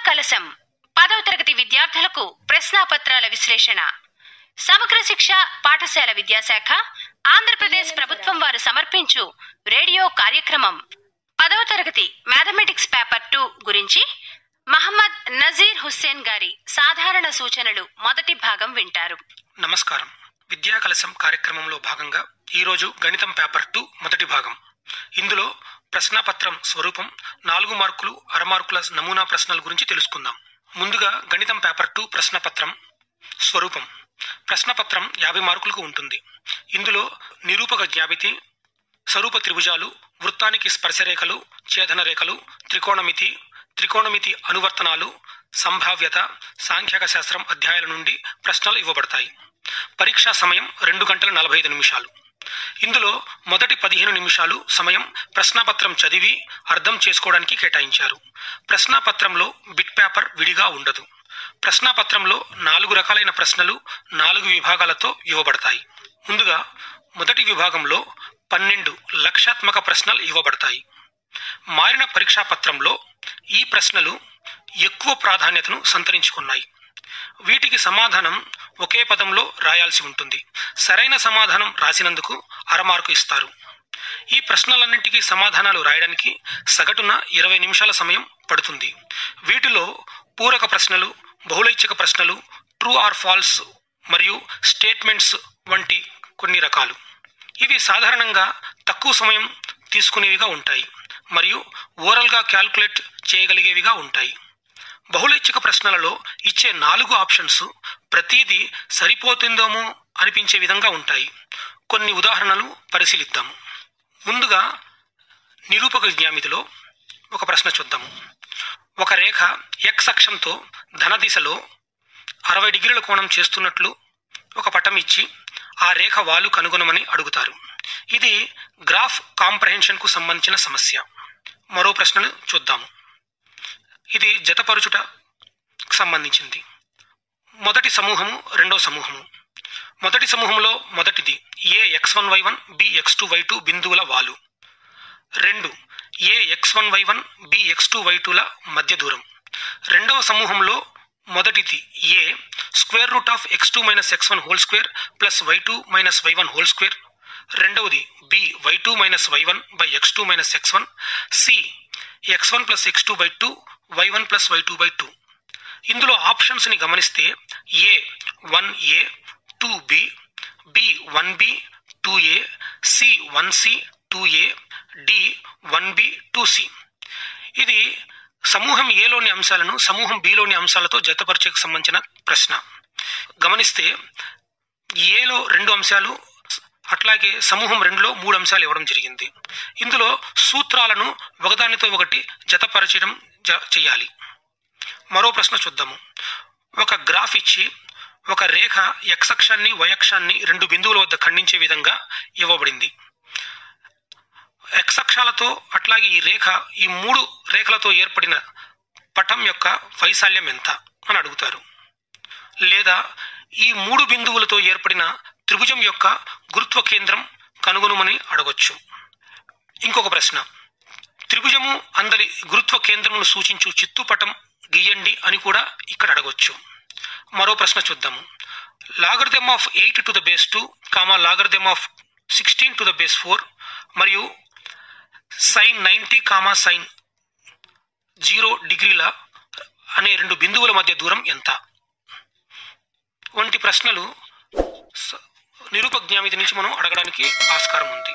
కలశం 10వ తరగతి విద్యార్థులకు ప్రశ్నాపత్రాల విశ్లేషణ. సమగ్ర శిక్ష పాఠశాల విద్యాశాఖ ఆంధ్రప్రదేశ్ ప్రభుత్వం వారు సమర్పించు రేడియో కార్యక్రమం 10వ తరగతి మ్యాథమెటిక్స్ పేపర్ 2 గురించి మహమ్మద్ నజీర్ హుస్సేన్ గారి సాధారణ సూచనలు మొదటి భాగం వింటారు. నమస్కారం. విద్యా కలశం కార్యక్రమంలో భాగంగా ఈరోజు గణితం పేపర్ 2 మొదటి భాగం. ఇందులో ప్రశ్నాపత్రం స్వరూపం, 4 మార్కులు, అర మార్కుల నమూనా ప్రశ్నల గురించి తెలుసుకుందాం. ముందుగా గణితం పేపర్ 2 ప్రశ్నపత్రం స్వరూపం. ప్రశ్నపత్రం 50 మార్కులకు ఉంటుంది. ఇందులో నిరూపక జ్యామితి, స్వరూప త్రిభుజాలు, వృత్తానికి స్పర్శరేఖలు, ఛేదన రేఖలు, త్రికోణమితి, త్రికోణమితి అనువర్తనాలు, సంభావ్యత, సాంఖ్యక శాస్త్రం అధ్యాయాల నుండి ప్రశ్నలు ఇవ్వబడతాయి. పరీక్షా సమయం 2 గంటల 45 నిమిషాలు. ఇందులో మొదటి 15 నిమిషాలు సమయం ప్రశ్నాపత్రం చదివి అర్థం చేసుకోవడానికి కేటాయించారు. ప్రశ్నాపత్రంలో బిట్ పేపర్ విడిగా ఉండదు. ప్రశ్నాపత్రంలో 4 రకాలైన ప్రశ్నలు 4 విభాగాలతో ఇవ్వబడతాయి. ముందుగా మొదటి విభాగంలో 12 లక్షాత్మక ప్రశ్నలు ఇవ్వబడతాయి. మారిన పరీక్షా పత్రంలో ఈ ప్రశ్నలు ఎక్కువ ప్రాధాన్యతను సంతరించుకున్నాయి. వీటికి సమాధానం ఒకే పదంలో రాయాల్సి ఉంటుంది. సరైన సమాధానం రాసినందుకు అరమార్కు ఇస్తారు. ఈ ప్రశ్నలన్నింటికీ సమాధానాలు రాయడానికి సగటున 20 నిమిషాల సమయం పడుతుంది. వీటిలో పూరక ప్రశ్నలు, బహుళైచ్ఛిక ప్రశ్నలు, ట్రూ ఆర్ ఫాల్స్ మరియు స్టేట్మెంట్స్ వంటి కొన్ని రకాలు. ఇవి సాధారణంగా తక్కువ సమయం తీసుకునేవిగా ఉంటాయి మరియు ఓరల్గా క్యాల్కులేట్ చేయగలిగేవిగా ఉంటాయి. బహుళైచ్ఛిక ప్రశ్నలలో ఇచ్చే 4 ఆప్షన్స్ ప్రతిదీ సరిపోతుందేమో అనిపించే విధంగా ఉంటాయి. కొన్ని ఉదాహరణలు పరిశీలిద్దాము. ముందుగా నిరూపక జ్యామితిలో ఒక ప్రశ్న చూద్దాము. ఒక రేఖ x అక్షంతో ధన దిశలో 60 డిగ్రీల కోణం చేస్తున్నట్లు ఒక పటం ఇచ్చి ఆ రేఖ వాలు కనుగొనమని అడుగుతారు. ఇది గ్రాఫ్ కాంప్రహెన్షన్ కు సంబంధించిన సమస్య. మరో ప్రశ్నను చూద్దాము. ఇది జతపరుచుట సంబంధించింది. మొదటి సమూహము, రెండో సమూహము. మొదటి సమూహంలో మొదటిది ఏ x1y1 b x2y2 బిందువుల వాలు. 2 ఏ x1y1 b x2y2 ల మధ్య దూరం. రెండవ సమూహంలో మొదటిది A square root of x2 - x1 whole square plus y2 - y1 whole square. రెండవది B y2 - y1 by x2 - x1. C x1 + x2/2 y1 + y2/2. ఇందులో ఆప్షన్స్ ని గమనిస్తే ఏ 1a 2b, b 1b 2a, c 1c 2a, d 1b 2c. ఇది సమూహం ఏలోని అంశాలను సమూహం బిలోని అంశాలతో జతపరిచేకు సంబంధించిన ప్రశ్న. గమనిస్తే ఏలో 2 అంశాలు, అట్లాగే సమూహం 2లో 3 అంశాలు ఇవ్వడం జరిగింది. ఇందులో సూత్రాలను ఒకదానితో ఒకటి జతపరచడం చేయాలి. మరో ప్రశ్న చూద్దాము. ఒక గ్రాఫ్ ఇచ్చి ఒక రేఖ x అక్షాన్ని y అక్షాన్ని 2 బిందువుల వద్ద ఖండించే విధంగా ఇవ్వబడింది. x అక్షాలతో అట్లాగే ఈ 3 రేఖలతో ఏర్పడిన పటం యొక్క వైశాల్యం ఎంత అని అడుగుతారు. లేదా ఈ 3 బిందువులతో ఏర్పడిన త్రిభుజం యొక్క గురుత్వ కేంద్రం కనుగొనమని అడగొచ్చు. ఇంకొక ప్రశ్న, త్రిభుజము అందరి గురుత్వ కేంద్రమును సూచించు చిత్తుపటం గీయండి అని కూడా ఇక్కడ అడగొచ్చు. మరో ప్రశ్న చూద్దాము. Logarithm of 8 to the base 2, logarithm of 16 to the base 4 మరియు sin 90, sin 0 డిగ్రీల అనే 2 బిందువుల మధ్య దూరం ఎంత వంటి ప్రశ్నలు నిరూపక జ్యామితి నుంచి మనం అడగడానికి ఆస్కారం ఉంది.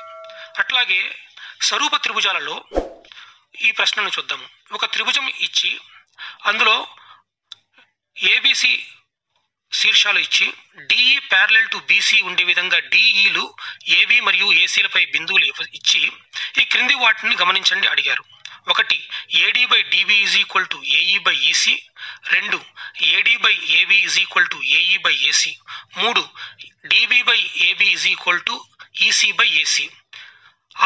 అట్లాగే స్వరూప త్రిభుజాలలో ఈ ప్రశ్నను చూద్దాము. ఒక త్రిభుజం ఇచ్చి అందులో ఏబిసి శీర్షాలు ఇచ్చి డిఈ ప్యారలల్ టు బీసీ ఉండే విధంగా డిఈలు ఏబి మరియు ఏసీలపై బిందువులు ఇచ్చి ఈ క్రింది వాటిని గమనించండి అడిగారు. 1 AD by DB is equal to AE by EC. 2 AD by AB is equal to AE by AC. 3 DB by AB is equal to EC by AC.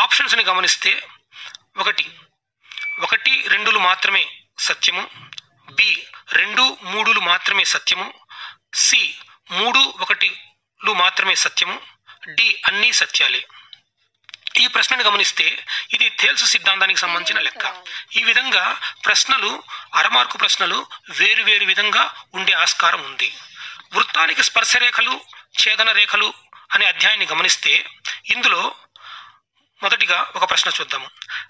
Options ని గమనిస్తే 1 2లు మాత్రమే సత్యము, బి 2 3లు మాత్రమే సత్యము, సి 3 1లు మాత్రమే సత్యము, డి అన్నీ సత్యాలే. ఈ ప్రశ్నను గమనిస్తే ఇది థేల్స్ సిద్ధాంతానికి సంబంధించిన లెక్క. ఈ విధంగా ప్రశ్నలు అరమార్కు ప్రశ్నలు వేరు వేరు విధంగా ఉండే ఆస్కారం ఉంది. వృత్తానికి స్పర్శరేఖలు ఛేదన రేఖలు అనే అధ్యాయాన్ని గమనిస్తే ఇందులో మొదటిగా ఒక ప్రశ్న చూద్దాము.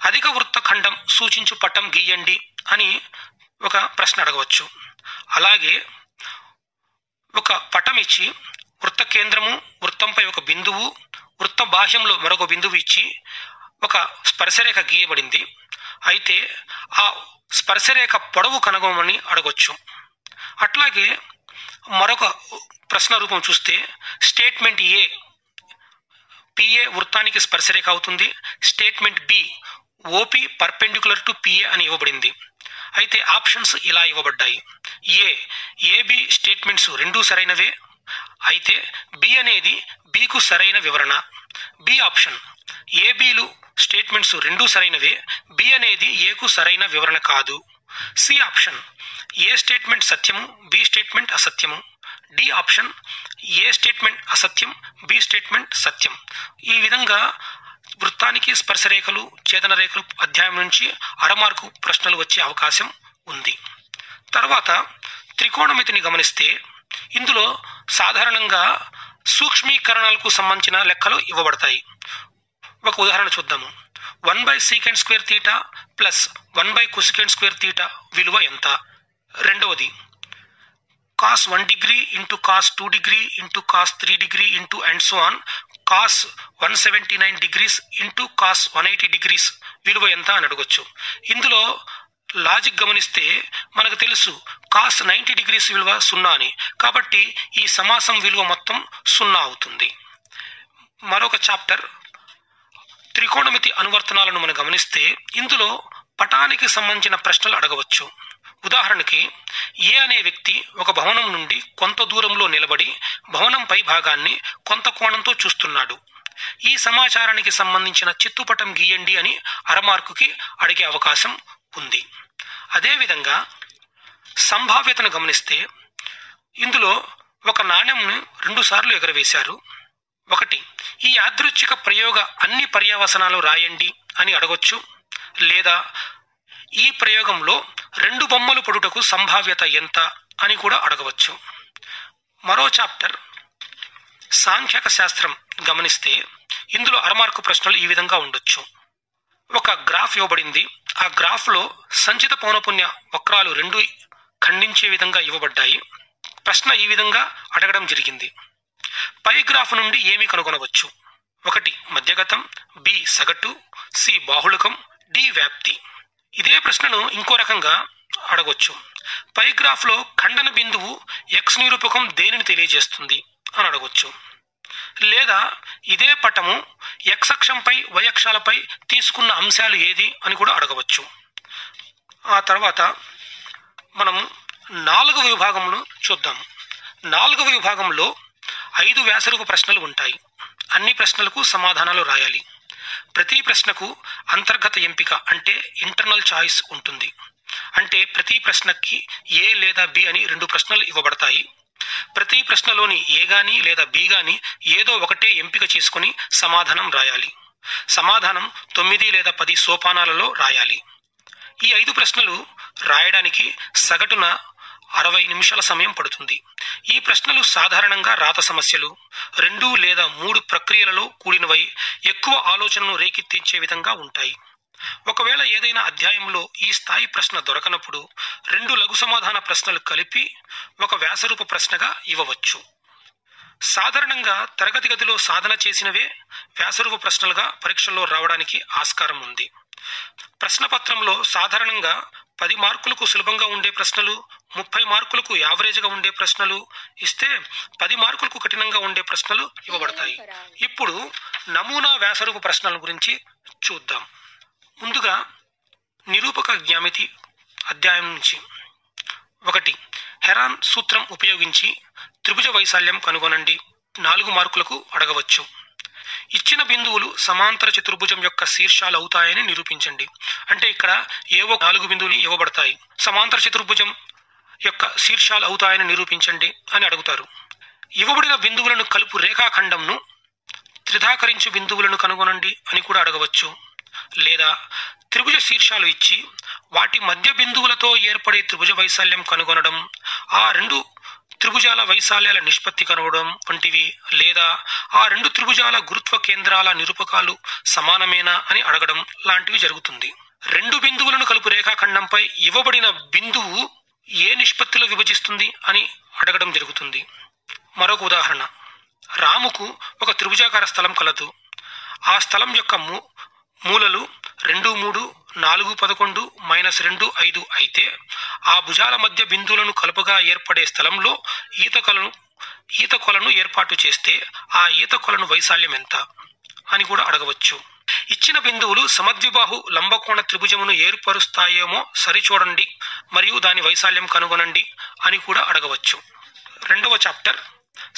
అధిక వృత్త ఖండం సూచించు పటం గీయండి అని ఒక ప్రశ్న అడగవచ్చు. అలాగే ఒక పటం ఇచ్చి వృత్త కేంద్రము, వృత్తంపై ఒక బిందువు, వృత్త బాహ్యంలో మరొక బిందువు ఇచ్చి ఒక స్పర్శరేఖ గీయబడింది. అయితే ఆ స్పర్శరేఖ పొడవు కనుగొనమని అడగొచ్చు. అట్లాగే మరొక ప్రశ్న రూపం చూస్తే స్టేట్మెంట్ ఏ పిఏ వృత్తానికి స్పర్శరేఖ అవుతుంది. Statement B OP perpendicular to PA అని ఇవ్వబడింది. అయితే ఆప్షన్స్ ఇలా ఇవ్వబడ్డాయి. ఏబి స్టేట్మెంట్స్ రెండూ సరైనవే, అయితే బి అనేది బికు సరైన వివరణ. బి ఆప్షన్ ఏబిలు స్టేట్మెంట్స్ రెండూ సరైనవే, బి అనేది ఏకు సరైన వివరణ కాదు. సి ఆప్షన్ ఏ స్టేట్మెంట్ సత్యము, బి స్టేట్మెంట్ అసత్యము. డి ఆప్షన్ ఏ స్టేట్మెంట్ అసత్యం, బి స్టేట్మెంట్ సత్యం. ఈ విధంగా వృత్తానికి స్పర్శరేఖలు ఛేదన రేఖలు అధ్యాయం నుంచి అరమార్కు ప్రశ్నలు వచ్చే అవకాశం ఉంది. తర్వాత త్రికోణమితిని గమనిస్తే ఇందులో సాధారణంగా సూక్ష్మీకరణలకు సంబంధించిన లెక్కలు ఇవ్వబడతాయి. ఒక ఉదాహరణ చూద్దాము. 1/sec² θ ప్లస్ 1/cosec² θ విలువ ఎంత? రెండవది cos 1 degree into cos 2 degree into cos 3 degree into and so on cos 179 degrees into cos 180 degrees విలువ ఎంత అని అడగొచ్చు. ఇందులో లాజిక్ గమనిస్తే మనకు తెలుసు cos 90 డిగ్రీస్ విలువ 0 అని, కాబట్టి ఈ సమాసం విలువ మొత్తం 0 అవుతుంది. మరొక చాప్టర్ త్రికోణమితి అనువర్తనాలను మనం గమనిస్తే ఇందులో పటానికి సంబంధించిన ప్రశ్నలు అడగవచ్చు. ఉదాహరణకి ఏ అనే వ్యక్తి ఒక భవనం నుండి కొంత దూరంలో నిలబడి భవనం పై భాగాన్ని కొంత కోణంతో చూస్తున్నాడు. ఈ సమాచారానికి సంబంధించిన చిత్తుపటం గీయండి అని అరమార్కుకి అడిగే అవకాశం ఉంది. అదేవిధంగా సంభావ్యతను గమనిస్తే ఇందులో ఒక నాణ్యంను 2 సార్లు ఎగరవేశారు. ఒకటి ఈ యాదృచ్ఛిక ప్రయోగ అన్ని పర్యవసనాలు రాయండి అని అడగొచ్చు, లేదా ఈ ప్రయోగంలో 2 బొమ్మలు పడుటకు సంభావ్యత ఎంత అని కూడా అడగవచ్చు. మరో చాప్టర్ సాంఖ్యక శాస్త్రం గమనిస్తే ఇందులో అరమార్కు ప్రశ్నలు ఈ విధంగా ఉండొచ్చు. ఒక గ్రాఫ్ ఇవ్వబడింది. ఆ గ్రాఫ్లో సంచిత పౌనపున్య వక్రాలు 2 ఖండించే విధంగా ఇవ్వబడ్డాయి. ప్రశ్న ఈ విధంగా అడగడం జరిగింది. పై గ్రాఫ్ నుండి ఏమి కనుగొనవచ్చు? 1 మధ్యగతం, బి సగటు, సి బాహుళకం, డి వ్యాప్తి. ఇదే ప్రశ్నను ఇంకో రకంగా అడగొచ్చు. పై గ్రాఫ్ లో ఖండన బిందువు ఎక్స్ నిరూపకం దేనిని తెలియజేస్తుంది అని అడగొచ్చు. లేదా ఇదే పటము ఎక్స్ అక్షంపై వై అక్షాలపై తీసుకున్న అంశాలు ఏది అని కూడా అడగవచ్చు. ఆ తర్వాత మనం 4వ విభాగంలో చూద్దాం. 4వ విభాగంలో 5 వ్యాసరూప ప్రశ్నలు ఉంటాయి. అన్ని ప్రశ్నలకు సమాధానాలు రాయాలి. ప్రతి ప్రశ్నకు అంతర్గత ఎంపిక అంటే ఇంటర్నల్ చాయిస్ ఉంటుంది. అంటే ప్రతి ప్రశ్నకి ఏ లేదా బి అని 2 ప్రశ్నలు ఇవ్వబడతాయి. ప్రతి ప్రశ్నలోని ఏ గాని లేదా బి గాని ఏదో ఒకటే ఎంపిక చేసుకుని సమాధానం రాయాలి. సమాధానం 9 లేదా 10 సోపానాలలో రాయాలి. ఈ 5 ప్రశ్నలు రాయడానికి సగటున 60 నిమిషాల సమయం పడుతుంది. ఈ ప్రశ్నలు సాధారణంగా రాత సమస్యలు, 2 లేదా 3 ప్రక్రియలలో కూడినవై ఎక్కువ ఆలోచనను రేకెత్తించే విధంగా ఉంటాయి. ఒకవేళ ఏదైనా అధ్యాయంలో ఈ స్థాయి ప్రశ్న దొరకనప్పుడు 2 లఘు సమాధాన ప్రశ్నలు కలిపి ఒక వ్యాసరూప ప్రశ్నగా ఇవ్వవచ్చు. సాధారణంగా తరగతి గదిలో సాధన చేసినవే వ్యాసరూప ప్రశ్నలుగా పరీక్షల్లో రావడానికి ఆస్కారం ఉంది. ప్రశ్నపత్రంలో సాధారణంగా 10 మార్కులకు సులభంగా ఉండే ప్రశ్నలు, 30 మార్కులకు యావరేజ్గా ఉండే ప్రశ్నలు ఇస్తే 10 మార్కులకు కఠినంగా ఉండే ప్రశ్నలు ఇవ్వబడతాయి. ఇప్పుడు నమూనా వ్యాసరూప ప్రశ్నల గురించి చూద్దాం. ముందుగా నిరూపక జ్యామితి అధ్యాయం నుంచి 1 హెరాన్ సూత్రం ఉపయోగించి త్రిభుజ వైశాల్యం కనుగొనండి 4 మార్కులకు అడగవచ్చు. ఇచ్చిన బిందువులు సమాంతర చతుర్భుజం యొక్క శీర్షాలు అవుతాయని నిరూపించండి. అంటే ఇక్కడ ఏవో 4 బిందువులు ఇవ్వబడతాయి. సమాంతర చతుర్భుజం యొక్క శీర్షాలు అవుతాయని నిరూపించండి అని అడుగుతారు. ఇవ్వబడిన బిందువులను కలుపు రేఖాఖండంను త్రిధాకరించు బిందువులను కనుగొనండి అని కూడా అడగవచ్చు. లేదా త్రిభుజ శీర్షాలు ఇచ్చి వాటి మధ్య బిందువులతో ఏర్పడే త్రిభుజ వైశాల్యం కనుగొనడం, ఆ రెండు త్రిభుజాల వైశాల్యాల నిష్పత్తి కనుగొనడం వంటివి, లేదా ఆ రెండు త్రిభుజాల గురుత్వ కేంద్రాల నిరూపకాలు సమానమేనా అని అడగడం లాంటివి జరుగుతుంది. రెండు బిందువులను కలుపు రేఖాఖండంపై ఇవ్వబడిన బిందువు ఏ నిష్పత్తిలో విభజిస్తుంది అని అడగడం జరుగుతుంది. మరొక ఉదాహరణ, రాముకు ఒక త్రిభుజాకార స్థలం కలదు. ఆ స్థలం యొక్క మూలలు 2, 3, 4, 11 -2, 5 అయితే ఆ భుజాల మధ్య బిందువులను కలుపుగా ఏర్పడే స్థలంలో ఈత కొలను ఏర్పాటు చేస్తే ఆ ఈత కొలను వైశాల్యం ఎంత అని కూడా అడగవచ్చు. ఇచ్చిన బిందువులు సమద్విబాహు లంబకోణ త్రిభుజమును ఏర్పరుస్తాయేమో సరిచూడండి మరియు దాని వైశాల్యం కనుగొనండి అని కూడా అడగవచ్చు. రెండవ చాప్టర్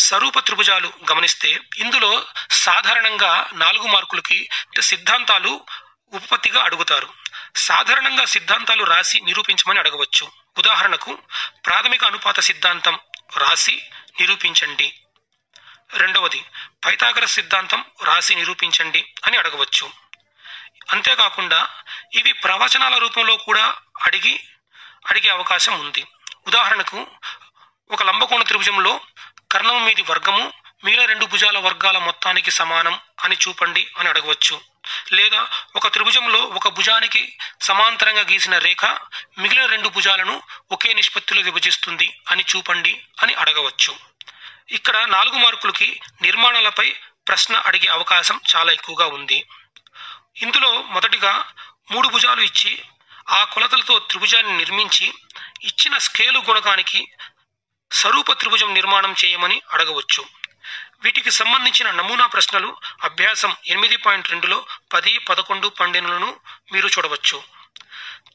స్వరూప త్రిభుజాలు గమనిస్తే ఇందులో సాధారణంగా 4 మార్కులకి సిద్ధాంతాలు ఉపపత్తిగా అడుగుతారు. సాధారణంగా సిద్ధాంతాలు రాసి నిరూపించమని అడగవచ్చు. ఉదాహరణకు ప్రాథమిక అనుపాత సిద్ధాంతం రాసి నిరూపించండి. రెండవది పైథాగరస్ సిద్ధాంతం రాసి నిరూపించండి అని అడగవచ్చు. అంతేకాకుండా ఇవి ప్రవచనాల రూపంలో కూడా అడిగే అవకాశం ఉంది. ఉదాహరణకు ఒక లంబకోణ త్రిభుజంలో కర్ణము మీది వర్గము మిగిలిన 2 భుజాల వర్గాల మొత్తానికి సమానం అని చూపండి అని అడగవచ్చు. లేదా ఒక త్రిభుజంలో ఒక భుజానికి సమాంతరంగా గీసిన రేఖ మిగిలిన 2 భుజాలను ఒకే నిష్పత్తిలో విభజిస్తుంది అని చూపండి అని అడగవచ్చు. ఇక్కడ 4 మార్కులకి నిర్మాణాలపై ప్రశ్న అడిగే అవకాశం చాలా ఎక్కువగా ఉంది. ఇందులో మొదటిగా 3 భుజాలు ఇచ్చి ఆ కొలతలతో త్రిభుజాన్ని నిర్మించి ఇచ్చిన స్కేలు గుణకానికి స్వరూప త్రిభుజం నిర్మాణం చేయమని అడగవచ్చు. వీటికి సంబంధించిన నమూనా ప్రశ్నలు అభ్యాసం 8.2లో 10, 11, 12లను మీరు చూడవచ్చు.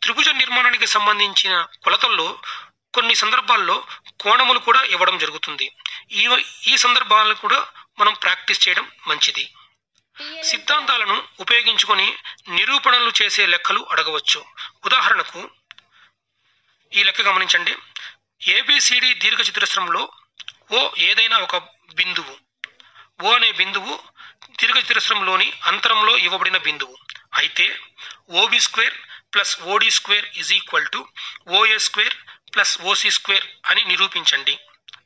త్రిభుజ నిర్మాణానికి సంబంధించిన కొలతల్లో కొన్ని సందర్భాల్లో కోణములు కూడా ఇవ్వడం జరుగుతుంది. ఈ సందర్భాలను కూడా మనం ప్రాక్టీస్ చేయడం మంచిది. సిద్ధాంతాలను ఉపయోగించుకొని నిరూపణలు చేసే లెక్కలు అడగవచ్చు. ఉదాహరణకు ఈ లెక్క గమనించండి. ABCD దీర్ఘ చతురస్రంలో O ఏదైనా ఒక బిందువు, O అనే బిందువు దీర్ఘ చతురస్రంలోని అంతరంలో ఇవ్వబడిన బిందువు అయితే OB² + OD² = OA² + OC² అని నిరూపించండి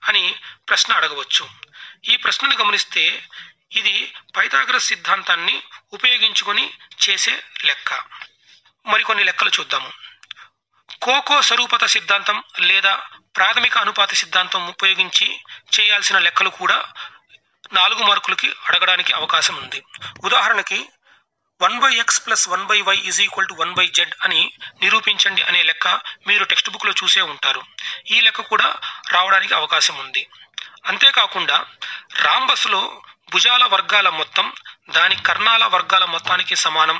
అని ప్రశ్న అడగవచ్చు. ఈ ప్రశ్నను గమనిస్తే ఇది పైథాగరస్ సిద్ధాంతాన్ని ఉపయోగించుకొని చేసే లెక్క. మరికొన్ని లెక్కలు చూద్దాము. కోకో స్వరూపత సిద్ధాంతం లేదా ప్రాథమిక అనుపాత సిద్ధాంతం ఉపయోగించి చేయాల్సిన లెక్కలు కూడా 4 మార్కులకి అడగడానికి అవకాశం ఉంది. ఉదాహరణకి 1/x + 1/y = 1/z అని నిరూపించండి అనే లెక్క మీరు టెక్స్ట్ బుక్ లో చూసే ఉంటారు. ఈ లెక్క కూడా రావడానికి అవకాశం ఉంది. అంతేకాకుండా రాంబస్లో భుజాల వర్గాల మొత్తం దాని కర్ణాల వర్గాల మొత్తానికి సమానం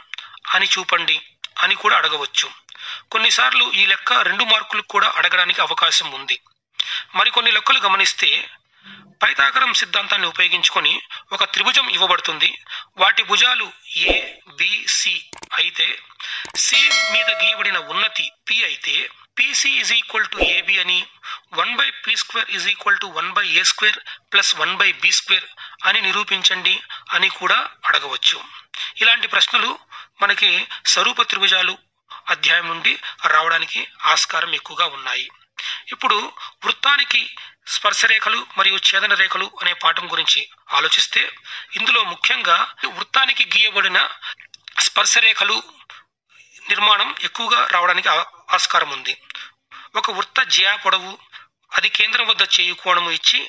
అని చూపండి అని కూడా అడగవచ్చు. కొన్నిసార్లు ఈ లెక్క 2 మార్కులకు కూడా అడగడానికి అవకాశం ఉంది. మరికొన్ని లెక్కలు గమనిస్తే పైథాగరం సిద్ధాంతాన్ని ఉపయోగించుకొని ఒక త్రిభుజం ఇవ్వబడుతుంది. వాటి భుజాలు A, B, C అయితే C మీద గీయబడిన ఉన్నతి P అయితే PC = AB అని 1/P² = 1/A² + 1/B² అని నిరూపించండి అని కూడా అడగవచ్చు. ఇలాంటి ప్రశ్నలు మనకి స్వరూప త్రిభుజాలు అధ్యాయం నుండి రావడానికి ఆస్కారం ఎక్కువగా ఉన్నాయి. ఇప్పుడు వృత్తానికి స్పర్శరేఖలు మరియు ఛేదన రేఖలు అనే పాఠం గురించి ఆలోచిస్తే ఇందులో ముఖ్యంగా వృత్తానికి గీయబడిన స్పర్శరేఖలు నిర్మాణం ఎక్కువగా రావడానికి ఆస్కారం ఉంది. ఒక వృత్త జ్యా పొడవు అది కేంద్రం వద్ద చేయు కోణము ఇచ్చి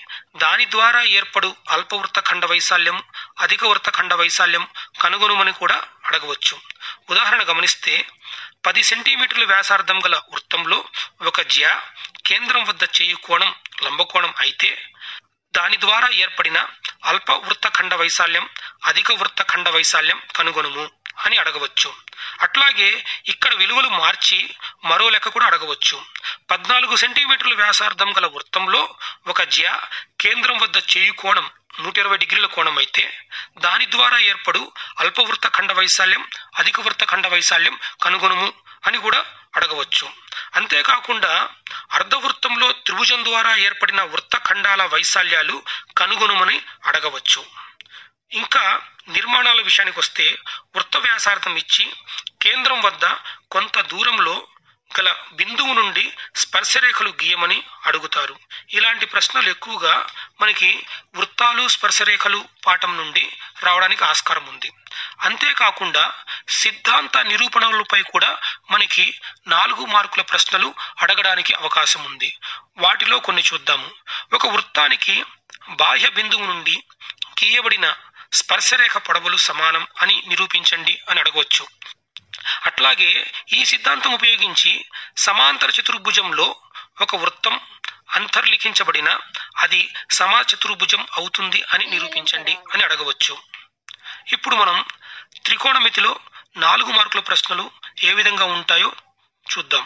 దాని ద్వారా ఏర్పడు అల్పవృత్త ఖండ వైశాల్యం అధిక వృత్త ఖండ వైశాల్యం కనుగొనుమని కూడా అడగవచ్చు. ఉదాహరణ గమనిస్తే 10 సెంటీమీటర్ల వ్యాసార్థం గల వృత్తంలో ఒక జ్యా కేంద్రం వద్ద చేయు కోణం లంబకోణం అయితే దాని ద్వారా ఏర్పడిన అల్ప వృత్త ఖండ వైశాల్యం అధిక వృత్త ఖండ వైశాల్యం కనుగొనుము అని అడగవచ్చు. అట్లాగే ఇక్కడ విలువలు మార్చి మరో లెక్క కూడా అడగవచ్చు. 14 సెంటీమీటర్ల వ్యాసార్థం గల వృత్తంలో ఒక జ్యా కేంద్రం వద్ద చేయు కోణం 120 డిగ్రీల కోణం అయితే దాని ద్వారా ఏర్పడు అల్పవృత్త ఖండ వైశాల్యం అధిక వృత్త ఖండ వైశాల్యం కనుగొనుము అని కూడా అడగవచ్చు. అంతేకాకుండా అర్ధవృత్తంలో త్రిభుజం ద్వారా ఏర్పడిన వృత్త ఖండాల వైశాల్యాలు కనుగొనుమని అడగవచ్చు. ఇంకా నిర్మాణాల విషయానికి వస్తే వృత్త వ్యాసార్థం ఇచ్చి కేంద్రం వద్ద కొంత దూరంలో గల బిందువు నుండి స్పర్శరేఖలు గీయమని అడుగుతారు. ఇలాంటి ప్రశ్నలు ఎక్కువగా మనకి వృత్తాలు స్పర్శరేఖలు పాఠం నుండి రావడానికి ఆస్కారం ఉంది. అంతేకాకుండా సిద్ధాంత నిరూపణలపై కూడా మనకి 4 మార్కుల ప్రశ్నలు అడగడానికి అవకాశం ఉంది. వాటిలో కొన్ని చూద్దాము. ఒక వృత్తానికి బాహ్య బిందువు నుండి గీయబడిన స్పర్శరేఖ పొడవులు సమానం అని నిరూపించండి అని అడగవచ్చు. అట్లాగే ఈ సిద్ధాంతం ఉపయోగించి సమాంతర చతుర్భుజంలో ఒక వృత్తం అంతర్లిఖించబడిన అది సమచతుర్భుజం అవుతుంది అని నిరూపించండి అని అడగవచ్చు. ఇప్పుడు మనం త్రికోణమితిలో 4 మార్కుల ప్రశ్నలు ఏ విధంగా ఉంటాయో చూద్దాం.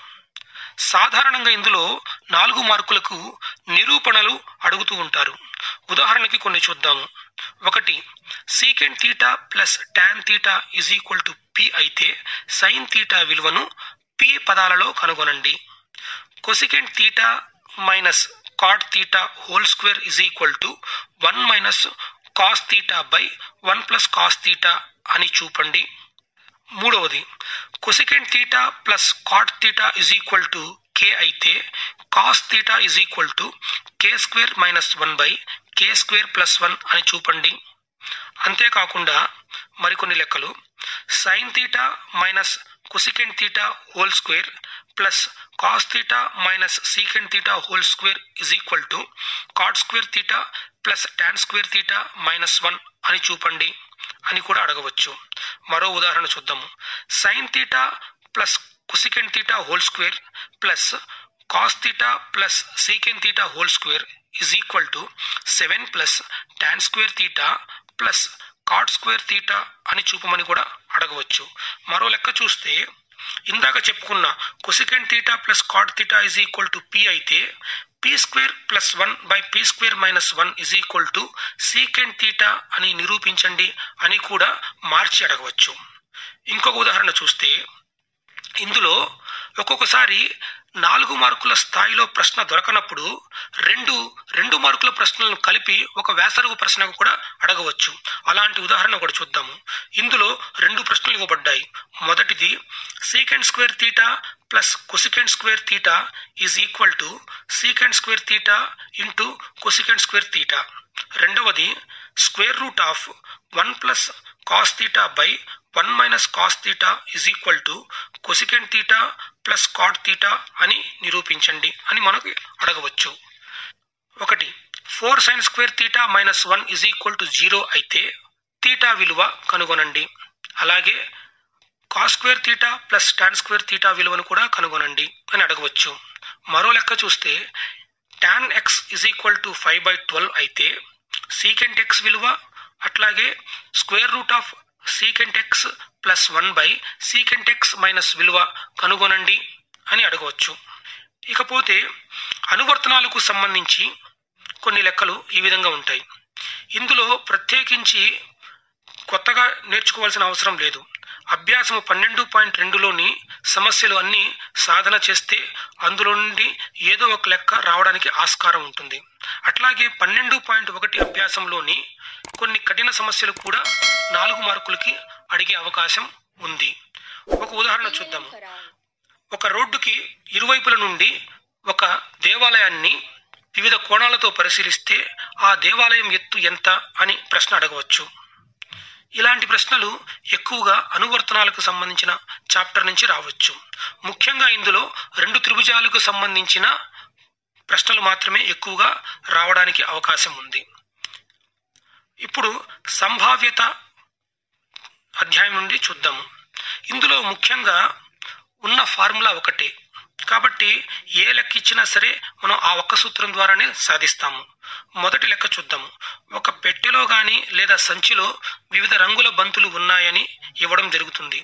సాధారణంగా ఇందులో 4 మార్కులకు నిరూపణలు అడుగుతూ ఉంటారు. ఉదాహరణకి కొన్ని చూద్దాము. 1 secant theta plus tan theta is equal to P అయితే సైన్ థీటా విలువను పి పదాలలో కనుగొనండి. Cosecant theta minus cot theta whole square is equal to 1 minus cos theta by 1 plus cos theta అని చూపండి. 3 cosecant theta plus cot theta is equal to K అయితే cos theta is equal to K square minus 1 by K square plus 1 అని చూపండి. అంతేకాకుండా మరికొన్ని లెక్కలు sine theta minus cosecant theta whole square plus cos theta minus secant theta whole square is equal to cot square theta plus tan square theta minus 1 అని చూపండి అని కూడా అడగవచ్చు. మరో ఉదాహరణ చూద్దాము. Sine theta plus cosecant theta whole square plus cos theta plus secant theta whole square is equal to 7 plus tan square theta plus cot square theta అని చూపమని కూడా అడగవచ్చు. మరో లెక్క చూస్తే ఇందాక చెప్పుకున్న cosecant theta plus cot theta is equal to P అయితే P square plus 1 by P square minus 1 is equal to secant theta అని నిరూపించండి అని కూడా మార్చి అడగవచ్చు. ఇంకొక ఉదాహరణ చూస్తే ఇందులో ఒక్కొక్కసారి 4 మార్కుల స్థాయిలో ప్రశ్న దొరకనప్పుడు రెండు మార్కుల ప్రశ్నలను కలిపి ఒక వ్యాసరూప ప్రశ్నకు కూడా అడగవచ్చు. అలాంటి ఉదాహరణ ఒకటి చూద్దాము. ఇందులో 2 ప్రశ్నలు ఇవ్వబడ్డాయి. మొదటిది secant square theta plus cosecant square theta is equal to secant square theta into cosecant square theta. రెండవది square root of 1 plus cos theta by 1 minus cos theta is equal to cosecant theta plus cot theta అని నిరూపించండి అని మనకు అడగవచ్చు. 1 4 sine square theta minus 1 is equal to 0 అయితే థీటా విలువ కనుగొనండి. అలాగే cos square theta plus tan square theta విలువను కూడా కనుగొనండి అని అడగవచ్చు. మరో లెక్క చూస్తే tan X is equal to 5/12 అయితే సీకెంట్ ఎక్స్ విలువ అట్లాగే square root of secant X plus 1 by secant X minus విలువ కనుగొనండి అని అడగవచ్చు. ఇకపోతే అనువర్తనాలకు సంబంధించి కొన్ని లెక్కలు ఈ విధంగా ఉంటాయి. ఇందులో ప్రత్యేకించి కొత్తగా నేర్చుకోవాల్సిన అవసరం లేదు. అభ్యాసము 12.2లోని సమస్యలు అన్నీ సాధన చేస్తే అందులో నుండి ఏదో ఒక లెక్క రావడానికి ఆస్కారం ఉంటుంది. అట్లాగే 12.1 అభ్యాసంలోని కొన్ని కఠిన సమస్యలు కూడా 4 మార్కులకి అడిగే అవకాశం ఉంది. ఒక ఉదాహరణ చూద్దాము. ఒక రోడ్డుకి ఇరువైపుల నుండి ఒక దేవాలయాన్ని వివిధ కోణాలతో పరిశీలిస్తే ఆ దేవాలయం ఎత్తు ఎంత అని ప్రశ్న అడగవచ్చు. ఇలాంటి ప్రశ్నలు ఎక్కువగా అనువర్తనాలకు సంబంధించిన చాప్టర్ నుంచి రావచ్చు. ముఖ్యంగా ఇందులో 2 త్రిభుజాలకు సంబంధించిన ప్రశ్నలు మాత్రమే ఎక్కువగా రావడానికి అవకాశం ఉంది. ఇప్పుడు సంభావ్యత అధ్యాయం నుండి చూద్దాము. ఇందులో ముఖ్యంగా ఉన్న ఫార్ములా ఒకటే కాబట్టి ఏ లెక్క ఇచ్చినా సరే మనం ఆ ఒక్క సూత్రం ద్వారానే సాధిస్తాము. మొదటి లెక్క చూద్దాము. ఒక పెట్టెలో గాని లేదా సంచిలో వివిధ రంగుల బంతులు ఉన్నాయని ఇవ్వడం జరుగుతుంది.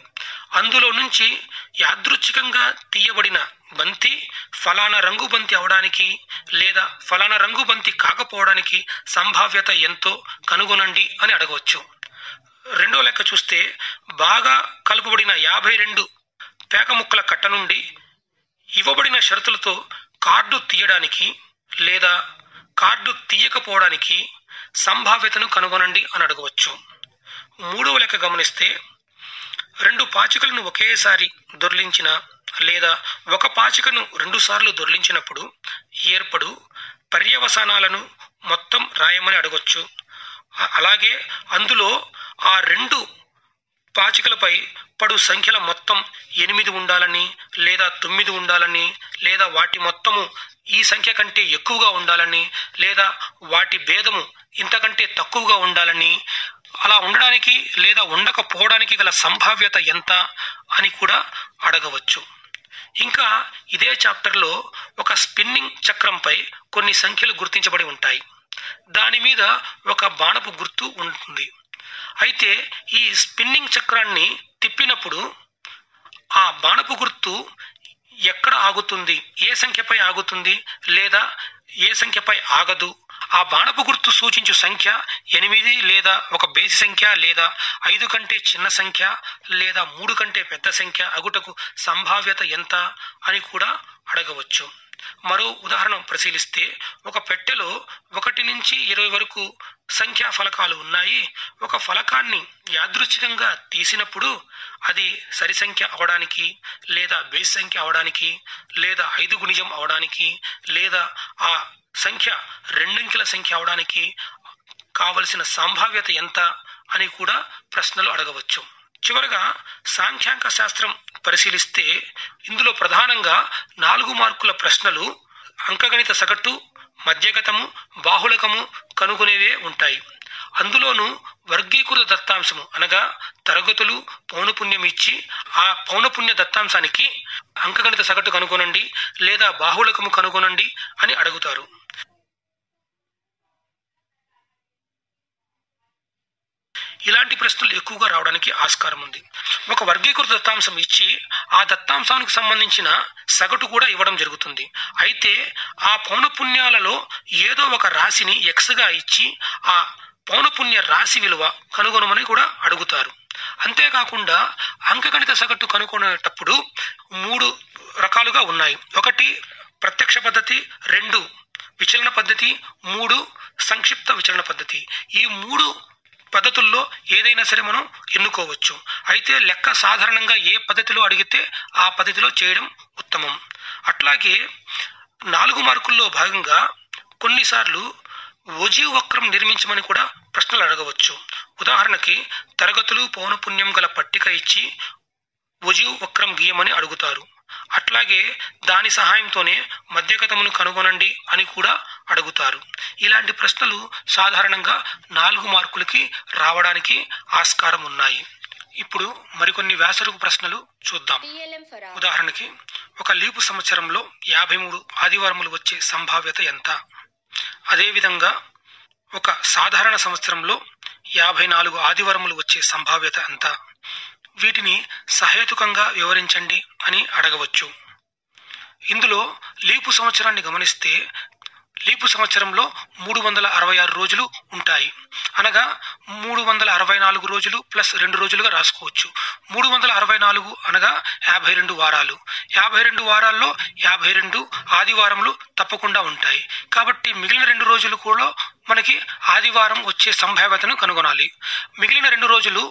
అందులో నుంచి యాదృచ్ఛికంగా తీయబడిన బంతి ఫలానా రంగు బంతి అవడానికి లేదా ఫలానా రంగు బంతి కాకపోవడానికి సంభావ్యత ఎంతో కనుగొనండి అని అడగవచ్చు. రెండో లెక్క చూస్తే బాగా కలుపబడిన 52 పేక ముక్కల కట్ట నుండి ఇవ్వబడిన షరతులతో కార్డు తీయడానికి లేదా కార్డు తీయకపోవడానికి సంభావ్యతను కనుగొనండి అని అడగవచ్చు. మూడవ లెక్క గమనిస్తే 2 పాచికలను ఒకేసారి దొర్లించిన లేదా ఒక పాచికను 2 సార్లు దొర్లించినప్పుడు ఏర్పడు పర్యవసానాలను మొత్తం రాయమని అడగొచ్చు. అలాగే అందులో ఆ 2 పాచికలపై పడు సంఖ్యల మొత్తం 8 ఉండాలని లేదా 9 ఉండాలని లేదా వాటి మొత్తము ఈ సంఖ్య కంటే ఎక్కువగా ఉండాలని లేదా వాటి భేదము ఇంతకంటే తక్కువగా ఉండాలని, అలా ఉండడానికి లేదా ఉండకపోవడానికి గల సంభావ్యత ఎంత అని కూడా అడగవచ్చు. ఇంకా ఇదే చాప్టర్లో ఒక స్పిన్నింగ్ చక్రంపై కొన్ని సంఖ్యలు గుర్తించబడి ఉంటాయి. దాని మీద ఒక బాణపు గుర్తు ఉంటుంది. అయితే ఈ స్పిన్నింగ్ చక్రాన్ని తిప్పినప్పుడు ఆ బాణపు గుర్తు ఎక్కడ ఆగుతుంది, ఏ సంఖ్యపై ఆగుతుంది లేదా ఏ సంఖ్యపై ఆగదు, ఆ బాణపు గుర్తు సూచించు సంఖ్య 8 లేదా ఒక బేసి సంఖ్య లేదా 5 కంటే చిన్న సంఖ్య లేదా 3 కంటే పెద్ద సంఖ్య అగుటకు సంభావ్యత ఎంత అని కూడా అడగవచ్చు. మరో ఉదాహరణ పరిశీలిస్తే, ఒక పెట్టెలో 1 నుంచి 20 వరకు సంఖ్యా ఫలకాలు ఉన్నాయి. ఒక ఫలకాన్ని యాదృచ్ఛికంగా తీసినప్పుడు అది సరి సంఖ్య అవడానికి లేదా బేసి సంఖ్య అవడానికి లేదా 5 గుణిజం అవడానికి లేదా ఆ సంఖ్య 2 అంకెల సంఖ్య అవడానికి కావలసిన సంభావ్యత ఎంత అని కూడా ప్రశ్నలు అడగవచ్చు. చివరగా సాంఖ్యాంక శాస్త్రం పరిశీలిస్తే ఇందులో ప్రధానంగా 4 మార్కుల ప్రశ్నలు అంకగణిత సగటు, మధ్యగతము, బాహుళకము కనుగొనేవే ఉంటాయి. అందులోనూ వర్గీకృత దత్తాంశము అనగా తరగతులు పౌనపుణ్యం ఇచ్చి ఆ పౌనపుణ్య దత్తాంశానికి అంకగణిత సగటు కనుగొనండి లేదా బాహుళకము కనుగొనండి అని అడుగుతారు. ఇలాంటి ప్రశ్నలు ఎక్కువగా రావడానికి ఆస్కారం ఉంది. ఒక వర్గీకృత దత్తాంశం ఇచ్చి ఆ దత్తాంశానికి సంబంధించిన సగటు కూడా ఇవ్వడం జరుగుతుంది. అయితే ఆ పౌనపుణ్యాలలో ఏదో ఒక రాశిని ఎక్స్గా ఇచ్చి ఆ పౌనపుణ్య రాశి విలువ కనుగొనమని కూడా అడుగుతారు. అంతేకాకుండా అంకగణిత సగటు కనుగొనేటప్పుడు 3 రకాలుగా ఉన్నాయి. 1 ప్రత్యక్ష పద్ధతి, 2 విచలన పద్ధతి, 3 సంక్షిప్త విచలన పద్ధతి. ఈ 3 పద్ధతుల్లో ఏదైనా సరే మనం ఎన్నుకోవచ్చు. అయితే లెక్క సాధారణంగా ఏ పద్ధతిలో అడిగితే ఆ పద్ధతిలో చేయడం ఉత్తమం. అట్లాగే 4 మార్కుల్లో భాగంగా కొన్నిసార్లు ఓజీ వక్రం నిర్మించమని కూడా ప్రశ్నలు అడగవచ్చు. ఉదాహరణకి తరగతులు పౌనపుణ్యం గల పట్టిక ఇచ్చి ఓజీ వక్రం గీయమని అడుగుతారు. అట్లాగే దాని సహాయంతోనే మధ్యగతమును కనుగొనండి అని కూడా అడుగుతారు. ఇలాంటి ప్రశ్నలు సాధారణంగా 4 మార్కులకి రావడానికి ఆస్కారం ఉన్నాయి. ఇప్పుడు మరికొన్ని వ్యాసరూప ప్రశ్నలు చూద్దాం. ఉదాహరణకి ఒక లీపు సంవత్సరంలో 53 ఆదివారములు వచ్చే సంభావ్యత ఎంత? అదేవిధంగా ఒక సాధారణ సంవత్సరంలో 54 ఆదివారములు వచ్చే సంభావ్యత ఎంత? వీటిని సహేతుకంగా వివరించండి అని అడగవచ్చు. ఇందులో లీపు సంవత్సరాన్ని గమనిస్తే లీపు సంవత్సరంలో 366 రోజులు ఉంటాయి. అనగా 364 రోజులు ప్లస్ 2 రోజులుగా రాసుకోవచ్చు. 364 అనగా 52 వారాలు. 52 వారాల్లో 52 ఆదివారములు తప్పకుండా ఉంటాయి. కాబట్టి మిగిలిన 2 రోజులు కూడా మనకి ఆదివారం వచ్చే సంభావ్యతను కనుగొనాలి. మిగిలిన 2 రోజులు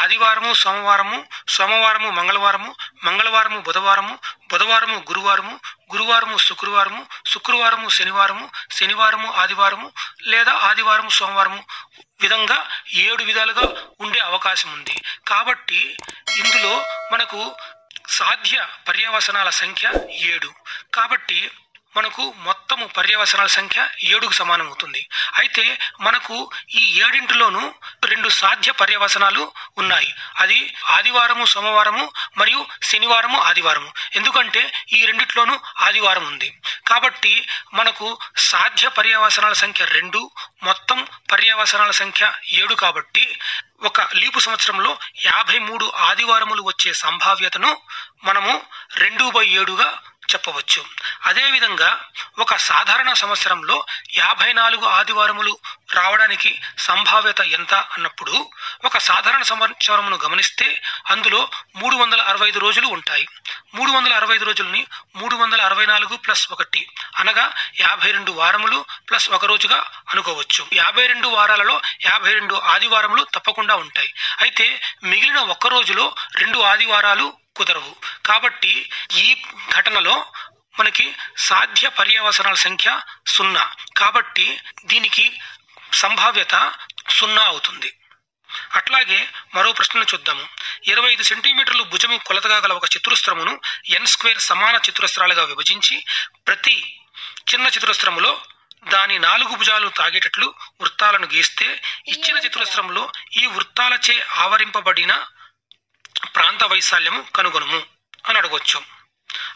ఆదివారము సోమవారము, సోమవారము మంగళవారము, మంగళవారము బుధవారము, బుధవారము గురువారము, గురువారము శుక్రవారము, శుక్రవారము శనివారము, శనివారము ఆదివారము లేదా ఆదివారము సోమవారము విధంగా 7 విధాలుగా ఉండే అవకాశం ఉంది. కాబట్టి ఇందులో మనకు సాధ్య పర్యవసనాల సంఖ్య 7. కాబట్టి మనకు మొత్తము పర్యవసనాల సంఖ్య 7కు సమానం అవుతుంది. అయితే మనకు ఈ 7లోనూ 2 సాధ్య పర్యవసనాలు ఉన్నాయి. అది ఆదివారము సోమవారము మరియు శనివారము ఆదివారము. ఎందుకంటే ఈ రెండిట్లోనూ ఆదివారం ఉంది. కాబట్టి మనకు సాధ్య పర్యవసనాల సంఖ్య 2, మొత్తం పర్యవసనాల సంఖ్య 7. కాబట్టి ఒక లీపు సంవత్సరంలో 53 ఆదివారములు వచ్చే సంభావ్యతను మనము 2/7గా చెప్పవచ్చు. అదేవిధంగా ఒక సాధారణ సంవత్సరంలో 54 ఆదివారములు రావడానికి సంభావ్యత ఎంత అన్నప్పుడు ఒక సాధారణ సంవత్సరమును గమనిస్తే అందులో 365 రోజులు ఉంటాయి. 365 రోజులని 364 ప్లస్ 1 అనగా 52 వారములు ప్లస్ 1 రోజుగా అనుకోవచ్చు. 52 వారాలలో 52 ఆదివారములు తప్పకుండా ఉంటాయి. అయితే మిగిలిన 1 రోజులో 2 ఆదివారాలు కుదరవు. కాబట్టి ఈ ఘటనలో మనకి సాధ్య పర్యవసనాల సంఖ్య 0. కాబట్టి దీనికి సంభావ్యత 0 అవుతుంది. అట్లాగే మరో ప్రశ్నను చూద్దాము. 25 సెంటీమీటర్లు భుజము కొలతగా గల ఒక చతురస్రమును n² సమాన చతురస్రాలుగా విభజించి ప్రతి చిన్న చతురస్రములో దాని 4 భుజాలు తాగేటట్లు వృత్తాలను గీస్తే ఇచ్చిన చతురస్రంలో ఈ వృత్తాలచే ఆవరింపబడిన ప్రాంత వైశాల్యము కనుగొనుము అని అడగవచ్చు.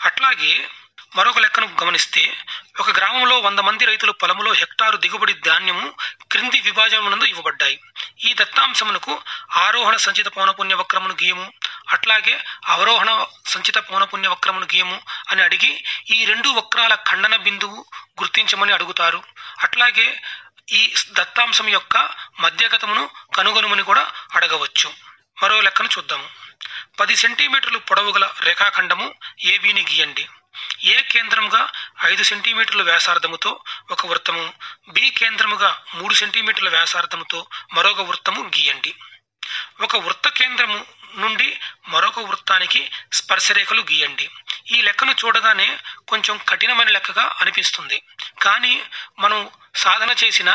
అట్లాగే మరొక లెక్కను గమనిస్తే ఒక గ్రామంలో 100 మంది రైతులు పొలములో హెక్టారు దిగుబడి ధాన్యము క్రింది విభాజనమునందు ఇవ్వబడ్డాయి. ఈ దత్తాంశమునకు ఆరోహణ సంచిత పౌనపుణ్య వక్రమును గీయము, అట్లాగే అవరోహణ సంచిత పౌనపుణ్య వక్రమును గీయము అని అడిగి ఈ 2 వక్రాల ఖండన బిందువు గుర్తించమని అడుగుతారు. అట్లాగే ఈ దత్తాంశం యొక్క మధ్యగతమును కనుగొనుమని కూడా అడగవచ్చు. మరో లెక్కను చూద్దాము. 10 సెంటీమీటర్లు పొడవు గల రేఖాఖండము ఏబీని గీయండి. ఏ కేంద్రముగా 5 సెంటీమీటర్ల వ్యాసార్థముతో ఒక వృత్తము, బి కేంద్రముగా 3 సెంటీమీటర్ల వ్యాసార్థముతో మరొక వృత్తము గీయండి. ఒక వృత్త కేంద్రము నుండి మరొక వృత్తానికి స్పర్శరేఖలు గీయండి. ఈ లెక్కను చూడగానే కొంచెం కఠినమైన లెక్కగా అనిపిస్తుంది. కానీ మనం సాధన చేసిన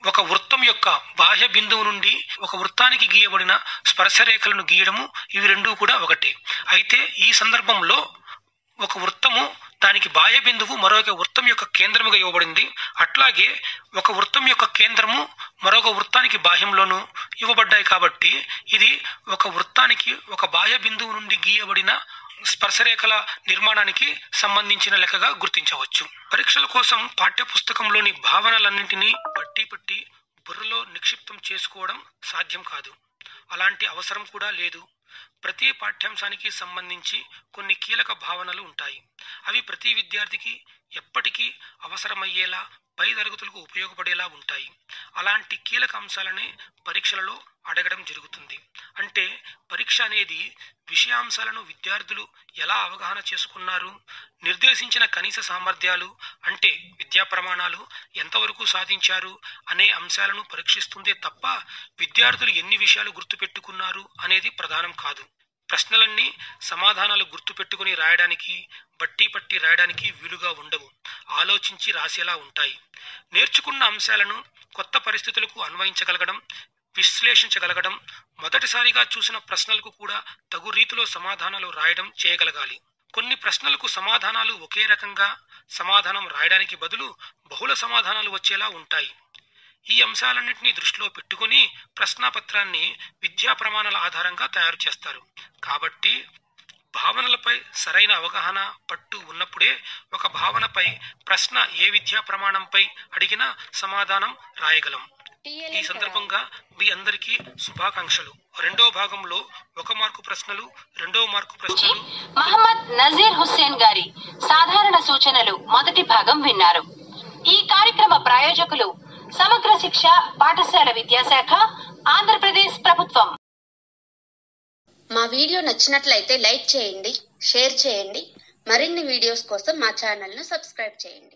ఒక వృత్తం యొక్క బాహ్య బిందువు నుండి ఒక వృత్తానికి గీయబడిన స్పర్శరేఖలను గీయడము ఇవి రెండూ కూడా ఒకటే. అయితే ఈ సందర్భంలో ఒక వృత్తము దానికి బాహ్య బిందువు మరొక వృత్తం యొక్క కేంద్రముగా ఇవ్వబడింది. అట్లాగే ఒక వృత్తం యొక్క కేంద్రము మరొక వృత్తానికి బాహ్యంలోనూ ఇవ్వబడ్డాయి. కాబట్టి ఇది ఒక వృత్తానికి ఒక బాహ్య బిందువు నుండి గీయబడిన స్పర్శరేఖల నిర్మాణానికి సంబంధించిన లెక్కగా గుర్తించవచ్చు. పరీక్షల కోసం పాఠ్య పుస్తకంలోని భావనలన్నింటినీ పట్టి బుర్రలో నిక్షిప్తం చేసుకోవడం సాధ్యం కాదు. అలాంటి అవసరం కూడా లేదు. ప్రతి పాఠ్యాంశానికి సంబంధించి కొన్ని కీలక భావనలు ఉంటాయి. అవి ప్రతి విద్యార్థికి ఎప్పటికీ అవసరమయ్యేలా పై తరగతులకు ఉపయోగపడేలా ఉంటాయి. అలాంటి కీలక అంశాలనే పరీక్షలలో అడగడం జరుగుతుంది. అంటే పరీక్ష అనేది విషయాంశాలను విద్యార్థులు ఎలా అవగాహన చేసుకున్నారు, నిర్దేశించిన కనీస సామర్థ్యాలు అంటే విద్యా ప్రమాణాలు ఎంతవరకు సాధించారు అనే అంశాలను పరీక్షిస్తుందే తప్ప విద్యార్థులు ఎన్ని విషయాలు గుర్తుపెట్టుకున్నారు అనేది ప్రధానం కాదు. ప్రశ్నలన్నీ సమాధానాలు గుర్తుపెట్టుకుని రాయడానికి, బట్టి రాయడానికి వీలుగా ఉండవు. ఆలోచించి రాసేలా ఉంటాయి. నేర్చుకున్న అంశాలను కొత్త పరిస్థితులకు అన్వయించగలగడం, విశ్లేషించగలగడం, మొదటిసారిగా చూసిన ప్రశ్నలకు కూడా తగు రీతిలో సమాధానాలు రాయడం చేయగలగాలి. కొన్ని ప్రశ్నలకు సమాధానాలు ఒకే రకంగా సమాధానం రాయడానికి బదులు బహుళ సమాధానాలు వచ్చేలా ఉంటాయి. ఈ అంశాలన్నింటినీ దృష్టిలో పెట్టుకుని ప్రశ్నాపత్రాన్ని విద్యా ప్రమాణాల ఆధారంగా తయారు చేస్తారు. కాబట్టి భావనలపై సరైన అవగాహన, పట్టు ఉన్నప్పుడే ఒక భావనపై ప్రశ్న ఏ విద్యా ప్రమాణంపై అడిగినా సమాధానం రాయగలం. ఈ సందర్భంగా మీ అందరికీ శుభాకాంక్షలు. రెండో భాగంలో 1 మార్కు ప్రశ్నలు, 2వ మార్కు ప్రశ్నలు. మహమ్మద్ నజీర్ హుస్సేన్ గారి సాధారణ సూచనలు మొదటి భాగం విన్నారు. ఈ కార్యక్రమ ప్రాయోజకులు సమగ్ర శిక్ష పాఠశాల విద్యాశాఖ, ఆంధ్రప్రదేశ్ ప్రభుత్వం. మా వీడియో నచ్చినట్లయితే లైక్ చేయండి, షేర్ చేయండి. మరిన్ని వీడియోస్ కోసం మా ఛానల్ ను సబ్స్క్రైబ్ చేయండి.